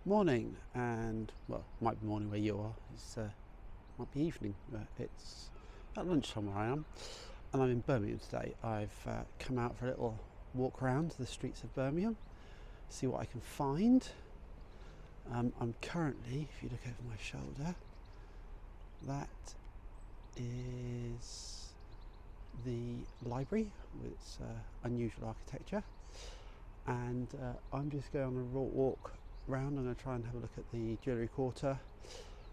Morning, and well, might be morning where you are. It's might be evening. It's at lunchtime where I am, and I'm in Birmingham today. I've come out for a little walk around the streets of Birmingham, see what I can find. I'm currently, if you look over my shoulder, that is the library with its unusual architecture, and I'm just going on a walk round. I'm going to try and have a look at the jewellery quarter,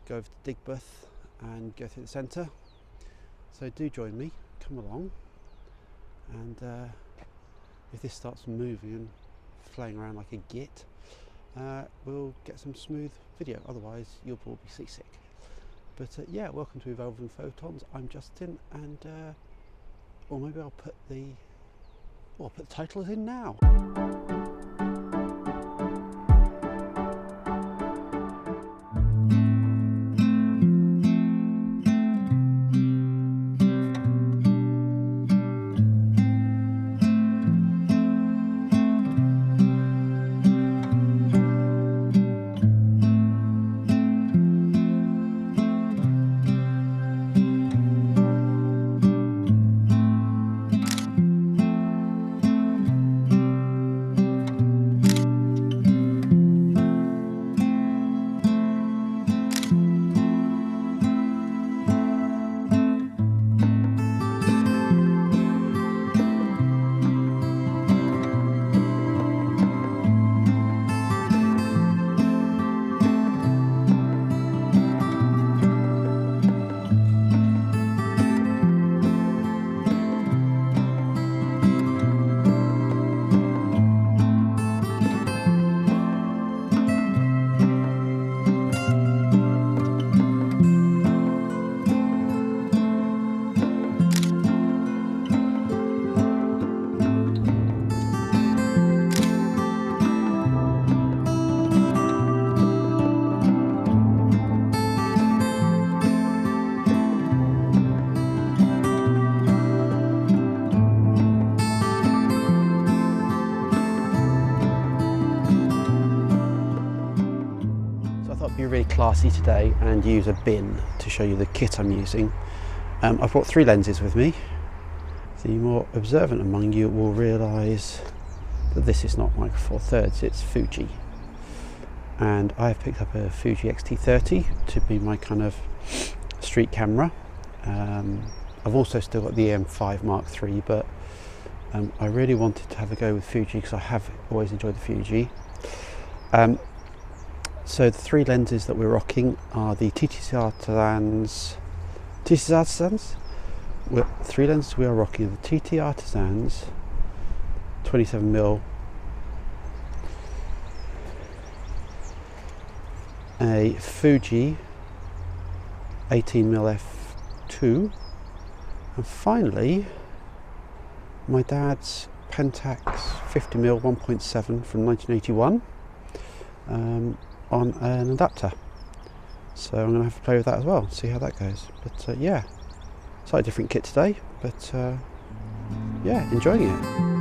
go over to Digbeth and go through the centre. So do join me, come along, and if this starts moving and flying around like a git, we'll get some smooth video, otherwise you'll all be seasick. But yeah, welcome to Evolving Photons. I'm Justin, and or maybe I'll put the titles in now. Be really classy today and use a bin to show you the kit I'm using. I've brought 3 lenses with me. The more observant among you will realise that this is not Micro Four Thirds, it's Fuji, and I've picked up a Fuji X-T30 to be my kind of street camera. I've also still got the EM5 Mark III, but I really wanted to have a go with Fuji because I have always enjoyed the Fuji. So the 3 lenses that we're rocking are the TTArtisans. TTArtisans? 3 lenses we are rocking are the TTArtisans 27mm, a Fuji 18mm f2, and finally my dad's Pentax 50mm 1.7 from 1981. On an adapter, so I'm going to have to play with that as well, see how that goes. But yeah, slightly different kit today, but yeah, enjoying it.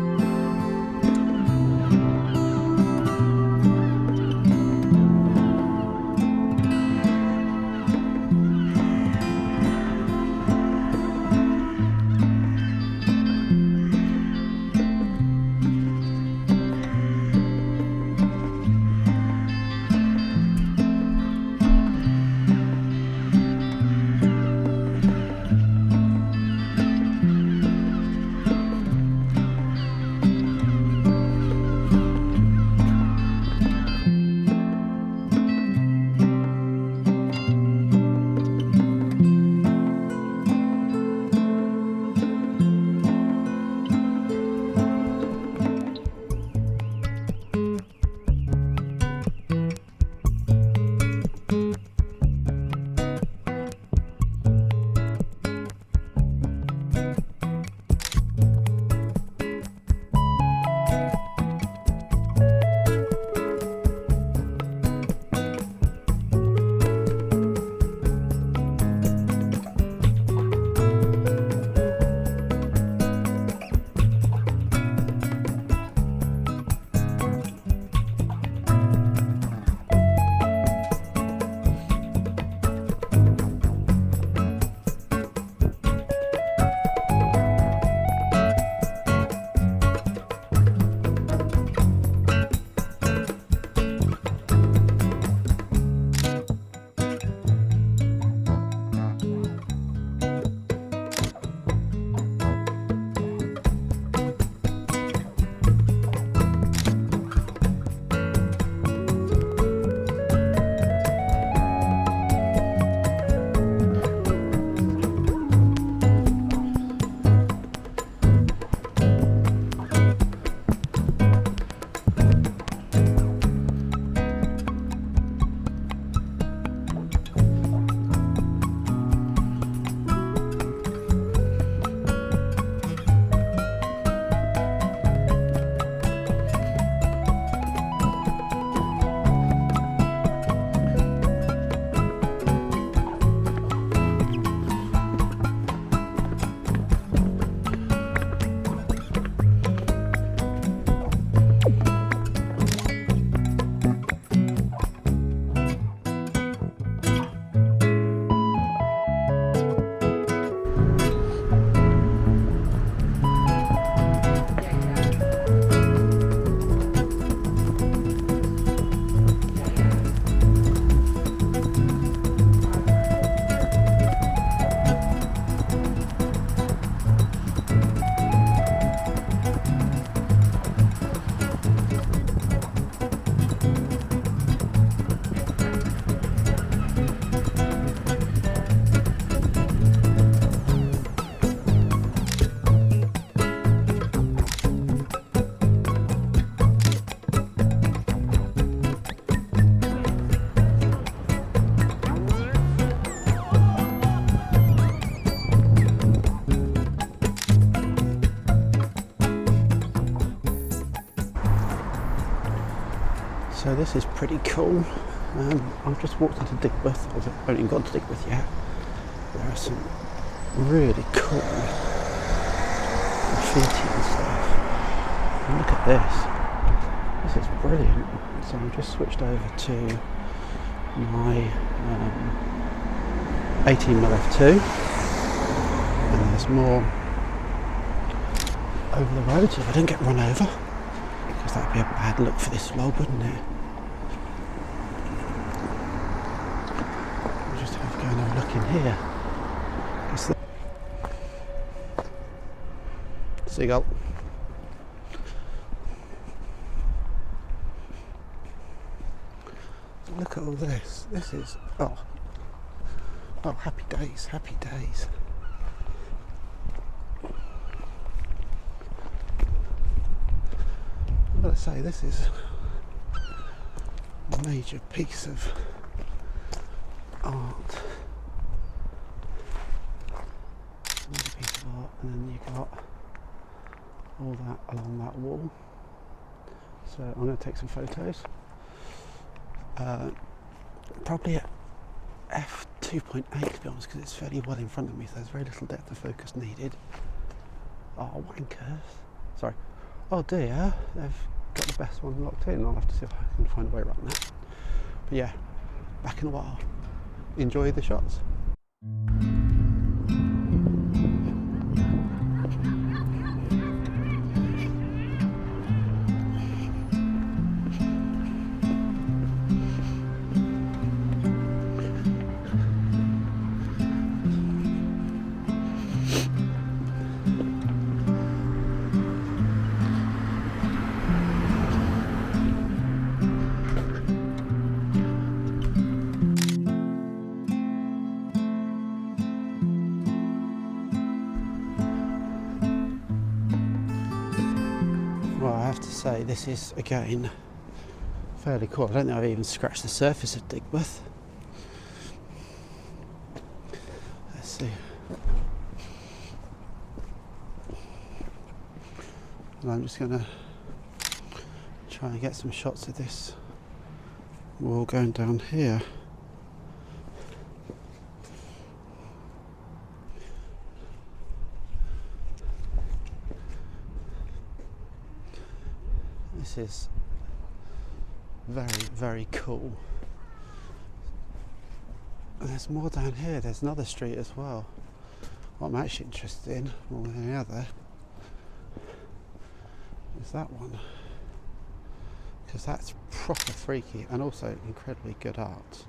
So this is pretty cool. I've just walked into Digbeth. I haven't even got to Digbeth yet. There are some really cool graffiti and stuff. And look at this. This is brilliant. So I've just switched over to my 18mm f2, and there's more over the road, so if I don't get run over, because that would be a bad look for this vlog, wouldn't it? We'll just have to go and have a look in here. Seagull. Look at all this. This is oh happy days, happy days. I've got to say, this is a major piece of art. Another piece of art, and then you got all that along that wall. So I'm going to take some photos. Probably at f2.8 to be honest, because it's fairly well in front of me, so there's very little depth of focus needed. Oh, wankers. Sorry. Oh dear, they've got the best one locked in. I'll have to see if I can find a way around that. But yeah, back in a while. Enjoy the shots. Well, I have to say, this is again fairly cool. I don't think I've even scratched the surface of Digbeth. Let's see. And I'm just going to try and get some shots of this wall going down here. This is very, very cool. And there's more down here. There's another street as well. What I'm actually interested in more than any other is that one, because that's proper freaky and also incredibly good art.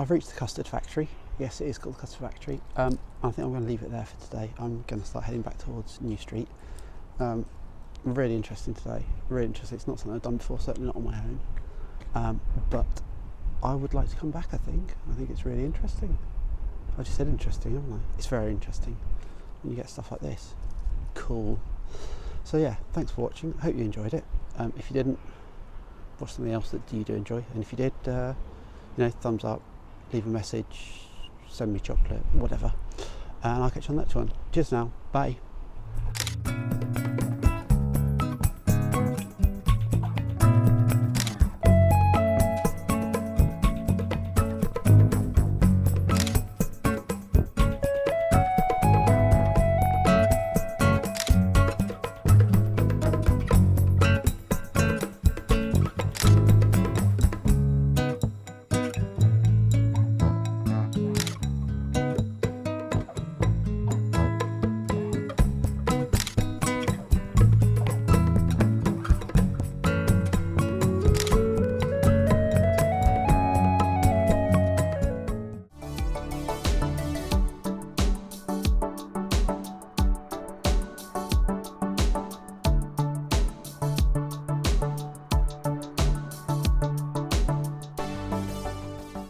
I've reached the Custard Factory. Yes, it is called the Custard Factory. I think I'm going to leave it there for today. I'm going to start heading back towards New Street. Really interesting today, really interesting. It's not something I've done before, certainly not on my own, but I would like to come back. I think it's really interesting. I just said interesting, haven't I? It's very interesting when you get stuff like this. Cool. So yeah, thanks for watching. I hope you enjoyed it. If you didn't, watch something else that you do enjoy, and if you did, you know, thumbs up, leave a message, send me chocolate, whatever, and I'll catch you on the next one. Cheers now, bye.